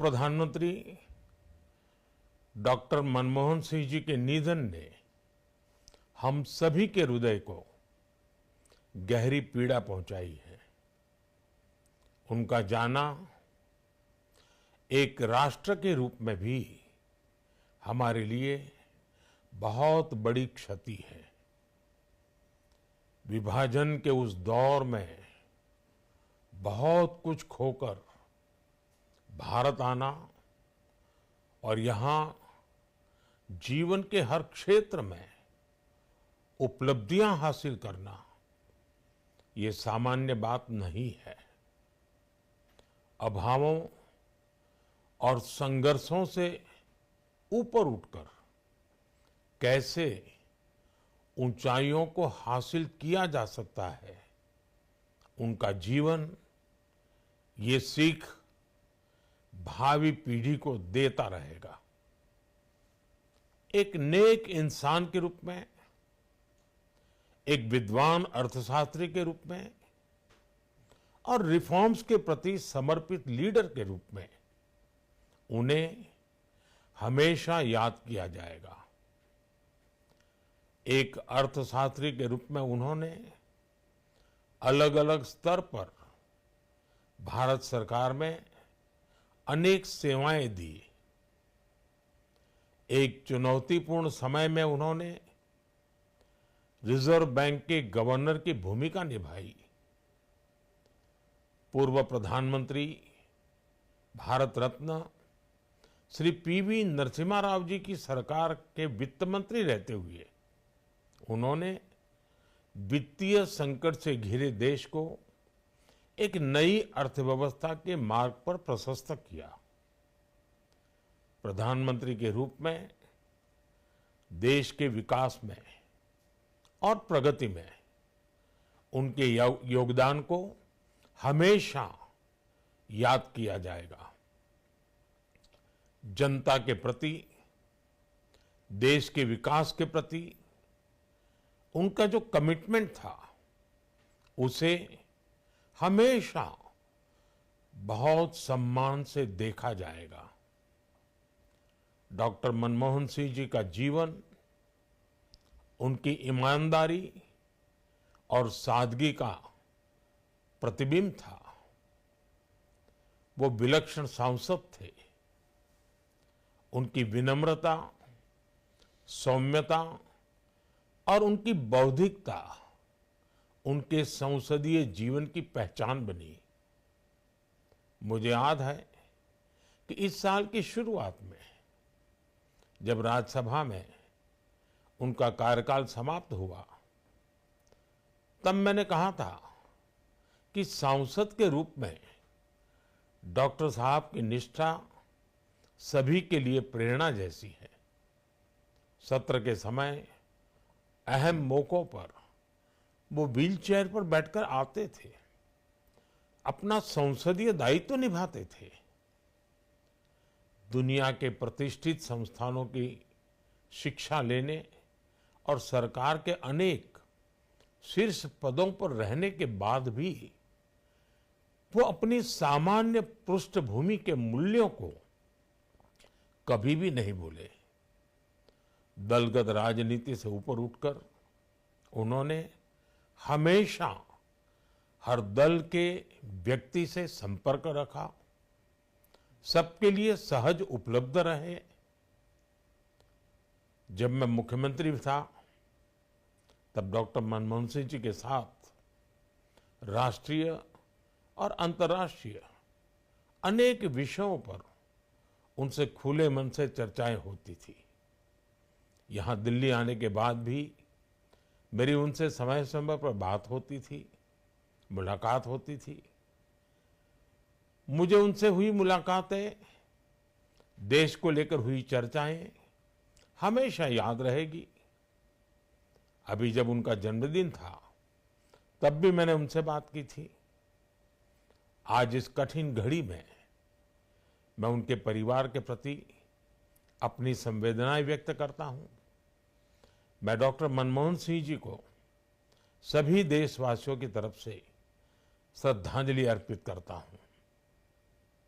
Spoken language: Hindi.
प्रधानमंत्री डॉक्टर मनमोहन सिंह जी के निधन ने हम सभी के हृदय को गहरी पीड़ा पहुंचाई है। उनका जाना एक राष्ट्र के रूप में भी हमारे लिए बहुत बड़ी क्षति है। विभाजन के उस दौर में बहुत कुछ खोकर भारत आना और यहाँ जीवन के हर क्षेत्र में उपलब्धियां हासिल करना ये सामान्य बात नहीं है। अभावों और संघर्षों से ऊपर उठकर कैसे ऊंचाइयों को हासिल किया जा सकता है, उनका जीवन ये सीख भावी पीढ़ी को देता रहेगा। एक नेक इंसान के रूप में, एक विद्वान अर्थशास्त्री के रूप में और रिफॉर्म्स के प्रति समर्पित लीडर के रूप में उन्हें हमेशा याद किया जाएगा। एक अर्थशास्त्री के रूप में उन्होंने अलग अलग स्तर पर भारत सरकार में अनेक सेवाएं दी। एक चुनौतीपूर्ण समय में उन्होंने रिजर्व बैंक के गवर्नर की भूमिका निभाई। पूर्व प्रधानमंत्री भारत रत्न श्री पीवी नरसिम्हा राव जी की सरकार के वित्त मंत्री रहते हुए उन्होंने वित्तीय संकट से घिरे देश को एक नई अर्थव्यवस्था के मार्ग पर प्रशस्त किया। प्रधानमंत्री के रूप में देश के विकास में और प्रगति में उनके योगदान को हमेशा याद किया जाएगा। जनता के प्रति, देश के विकास के प्रति उनका जो कमिटमेंट था उसे हमेशा बहुत सम्मान से देखा जाएगा। डॉक्टर मनमोहन सिंह जी का जीवन उनकी ईमानदारी और सादगी का प्रतिबिंब था। वो विलक्षण सांसद थे। उनकी विनम्रता, सौम्यता और उनकी बौद्धिकता उनके संसदीय जीवन की पहचान बनी। मुझे याद है कि इस साल की शुरुआत में जब राज्यसभा में उनका कार्यकाल समाप्त हुआ, तब मैंने कहा था कि सांसद के रूप में डॉक्टर साहब की निष्ठा सभी के लिए प्रेरणा जैसी है। सत्र के समय अहम मौकों पर वो व्हीलचेयर पर बैठकर आते थे, अपना संसदीय दायित्व निभाते थे। दुनिया के प्रतिष्ठित संस्थानों की शिक्षा लेने और सरकार के अनेक शीर्ष पदों पर रहने के बाद भी वो अपनी सामान्य पृष्ठभूमि के मूल्यों को कभी भी नहीं भूले। दलगत राजनीति से ऊपर उठकर उन्होंने हमेशा हर दल के व्यक्ति से संपर्क रखा, सबके लिए सहज उपलब्ध रहे। जब मैं मुख्यमंत्री था तब डॉक्टर मनमोहन सिंह जी के साथ राष्ट्रीय और अंतर्राष्ट्रीय अनेक विषयों पर उनसे खुले मन से चर्चाएं होती थी। यहाँ दिल्ली आने के बाद भी मेरी उनसे समय समय पर बात होती थी, मुलाकात होती थी। मुझे उनसे हुई मुलाकातें, देश को लेकर हुई चर्चाएं हमेशा याद रहेगी। अभी जब उनका जन्मदिन था तब भी मैंने उनसे बात की थी। आज इस कठिन घड़ी में मैं उनके परिवार के प्रति अपनी संवेदनाएं व्यक्त करता हूं। मैं डॉक्टर मनमोहन सिंह जी को सभी देशवासियों की तरफ से श्रद्धांजलि अर्पित करता हूं।